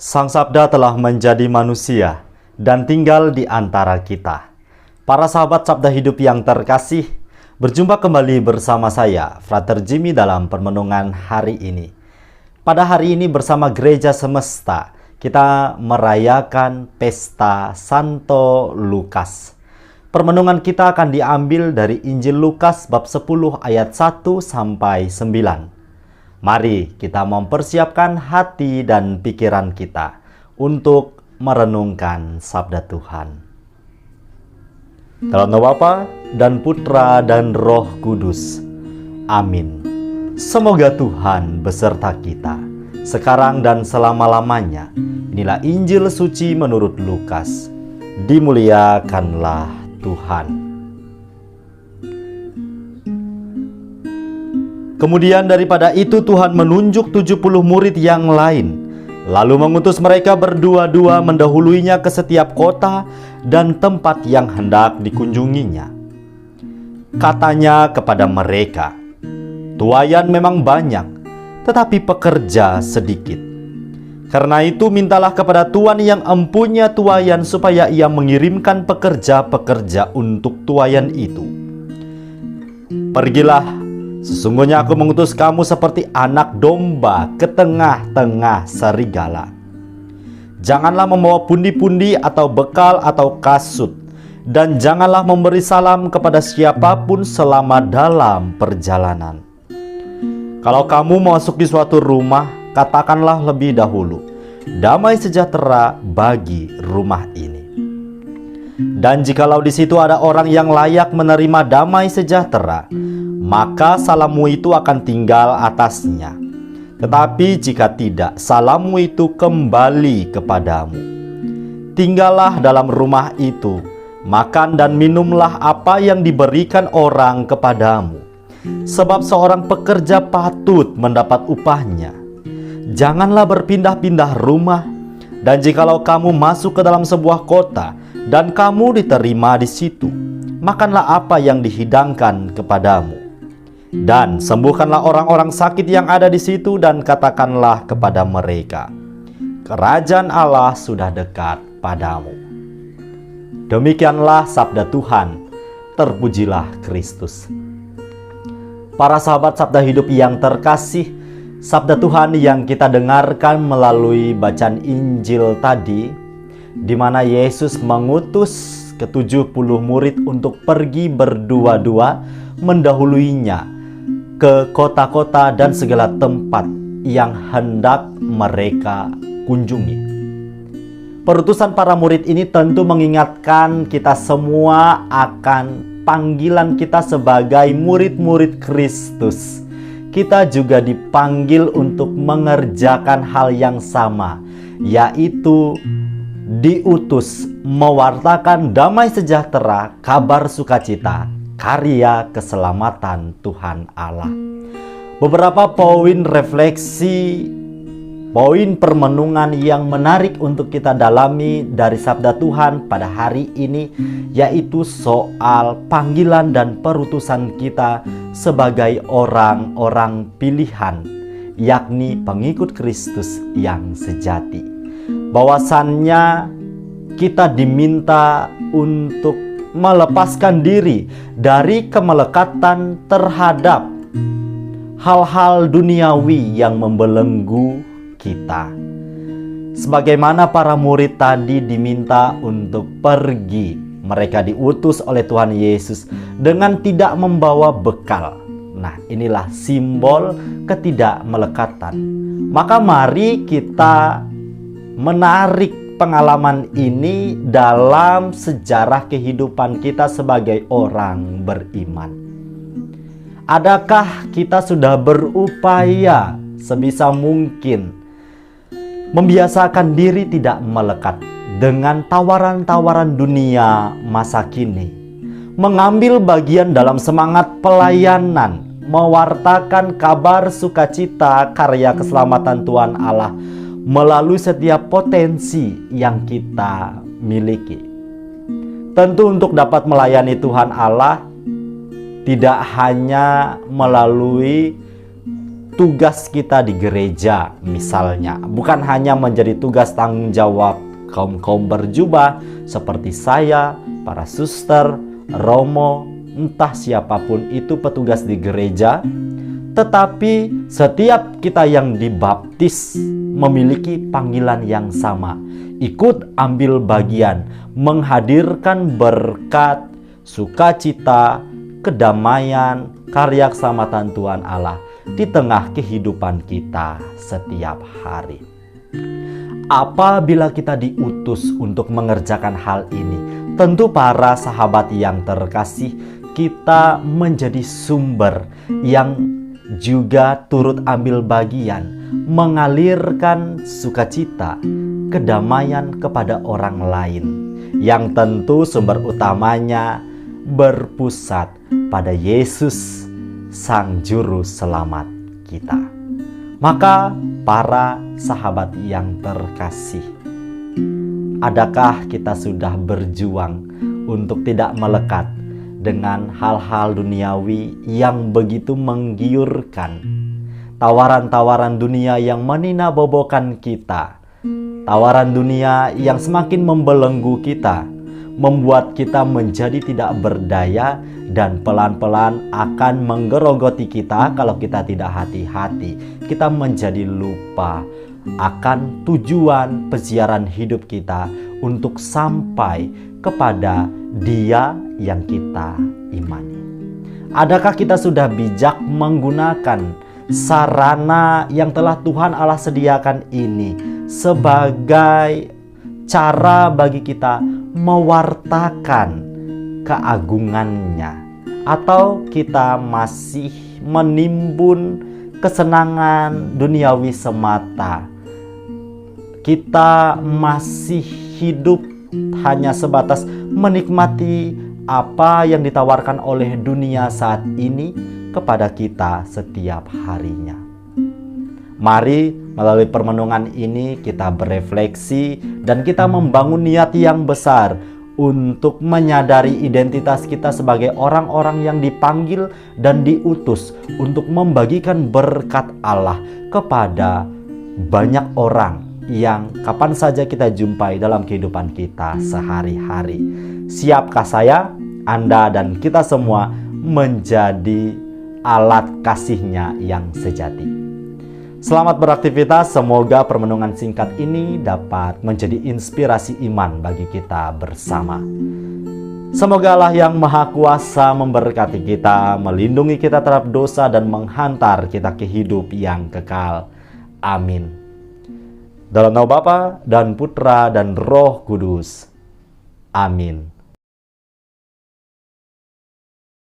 Sang Sabda telah menjadi manusia dan tinggal di antara kita. Para sahabat Sabda Hidup yang terkasih, berjumpa kembali bersama saya, Frater Jimmy, dalam permenungan hari ini. Pada hari ini bersama Gereja Semesta, kita merayakan Pesta Santo Lukas. Permenungan kita akan diambil dari Injil Lukas bab 10 ayat 1 sampai 9. Mari kita mempersiapkan hati dan pikiran kita untuk merenungkan sabda Tuhan. Dalam nama Bapa dan Putra dan Roh Kudus. Amin. Semoga Tuhan beserta kita, sekarang dan selama-lamanya. Inilah Injil suci menurut Lukas. Dimuliakanlah Tuhan. Kemudian daripada itu Tuhan menunjuk 70 murid yang lain, lalu mengutus mereka berdua-dua mendahuluinya ke setiap kota dan tempat yang hendak dikunjunginya. Katanya kepada mereka, "Tuaian memang banyak, tetapi pekerja sedikit. Karena itu mintalah kepada Tuhan yang empunya tuaian supaya ia mengirimkan pekerja-pekerja untuk tuaian itu. Pergilah, sesungguhnya aku mengutus kamu seperti anak domba ke tengah-tengah serigala. Janganlah membawa pundi-pundi atau bekal atau kasut, dan janganlah memberi salam kepada siapapun selama dalam perjalanan. Kalau kamu masuk di suatu rumah, katakanlah lebih dahulu, 'Damai sejahtera bagi rumah ini.' Dan jikalau di situ ada orang yang layak menerima damai sejahtera, maka salammu itu akan tinggal atasnya. Tetapi jika tidak, salammu itu kembali kepadamu. Tinggallah dalam rumah itu, makan dan minumlah apa yang diberikan orang kepadamu. Sebab seorang pekerja patut mendapat upahnya. Janganlah berpindah-pindah rumah. Dan jikalau kamu masuk ke dalam sebuah kota, dan kamu diterima di situ, makanlah apa yang dihidangkan kepadamu. Dan sembuhkanlah orang-orang sakit yang ada di situ, dan katakanlah kepada mereka, 'Kerajaan Allah sudah dekat padamu.'" Demikianlah sabda Tuhan. Terpujilah Kristus. Para sahabat Sabda Hidup yang terkasih, sabda Tuhan yang kita dengarkan melalui bacaan Injil tadi, di mana Yesus mengutus ke-70 murid untuk pergi berdua-dua mendahuluinya ke kota-kota dan segala tempat yang hendak mereka kunjungi. Perutusan para murid ini tentu mengingatkan kita semua akan panggilan kita sebagai murid-murid Kristus. Kita juga dipanggil untuk mengerjakan hal yang sama, yaitu diutus mewartakan damai sejahtera, kabar sukacita, karya keselamatan Tuhan Allah. Beberapa poin refleksi, poin permenungan yang menarik untuk kita dalami dari sabda Tuhan pada hari ini, yaitu soal panggilan dan perutusan kita sebagai orang-orang pilihan, yakni pengikut Kristus yang sejati. Bahwasannya kita diminta untuk melepaskan diri dari kemelekatan terhadap hal-hal duniawi yang membelenggu kita. Sebagaimana para murid tadi diminta untuk pergi, mereka diutus oleh Tuhan Yesus dengan tidak membawa bekal. Nah, inilah simbol ketidakmelekatan. Maka mari kita menarik pengalaman ini dalam sejarah kehidupan kita sebagai orang beriman. Adakah kita sudah berupaya sebisa mungkin membiasakan diri tidak melekat dengan tawaran-tawaran dunia masa kini, mengambil bagian dalam semangat pelayanan, mewartakan kabar sukacita karya keselamatan Tuhan Allah melalui setiap potensi yang kita miliki? Tentu untuk dapat melayani Tuhan Allah tidak hanya melalui tugas kita di gereja misalnya bukan hanya menjadi tugas tanggung jawab kaum-kaum berjubah seperti saya, para suster, romo, entah siapapun itu petugas di gereja, tetapi setiap kita yang dibaptis memiliki panggilan yang sama. Ikut ambil bagian, menghadirkan berkat, sukacita, kedamaian, karya keselamatan Tuhan Allah di tengah kehidupan kita setiap hari. Apabila kita diutus untuk mengerjakan hal ini, tentu para sahabat yang terkasih, kita menjadi sumber yang juga turut ambil bagian, mengalirkan sukacita, kedamaian kepada orang lain, yang tentu sumber utamanya berpusat pada Yesus, Sang Juru Selamat kita. Maka para sahabat yang terkasih, adakah kita sudah berjuang untuk tidak melekat dengan hal-hal duniawi yang begitu menggiurkan, tawaran-tawaran dunia yang meninabobokan kita, tawaran dunia yang semakin membelenggu kita, membuat kita menjadi tidak berdaya dan pelan-pelan akan menggerogoti kita kalau kita tidak hati-hati. Kita menjadi lupa akan tujuan peziaran hidup kita untuk sampai kepada Dia yang kita imani. Adakah kita sudah bijak menggunakan sarana yang telah Tuhan Allah sediakan ini sebagai cara bagi kita mewartakan keagungannya, atau kita masih menimbun kesenangan duniawi semata? Kita masih hidup hanya sebatas menikmati apa yang ditawarkan oleh dunia saat ini kepada kita setiap harinya. Mari melalui permenungan ini kita berefleksi dan kita membangun niat yang besar untuk menyadari identitas kita sebagai orang-orang yang dipanggil dan diutus untuk membagikan berkat Allah kepada banyak orang yang kapan saja kita jumpai dalam kehidupan kita sehari-hari. Siapkah saya, Anda, dan kita semua menjadi alat kasih-Nya yang sejati? Selamat beraktivitas, semoga permenungan singkat ini dapat menjadi inspirasi iman bagi kita bersama. Semoga Allah yang Maha Kuasa memberkati kita, melindungi kita terhadap dosa dan menghantar kita ke hidup yang kekal. Amin. Dalam nama Bapa dan Putra dan Roh Kudus. Amin.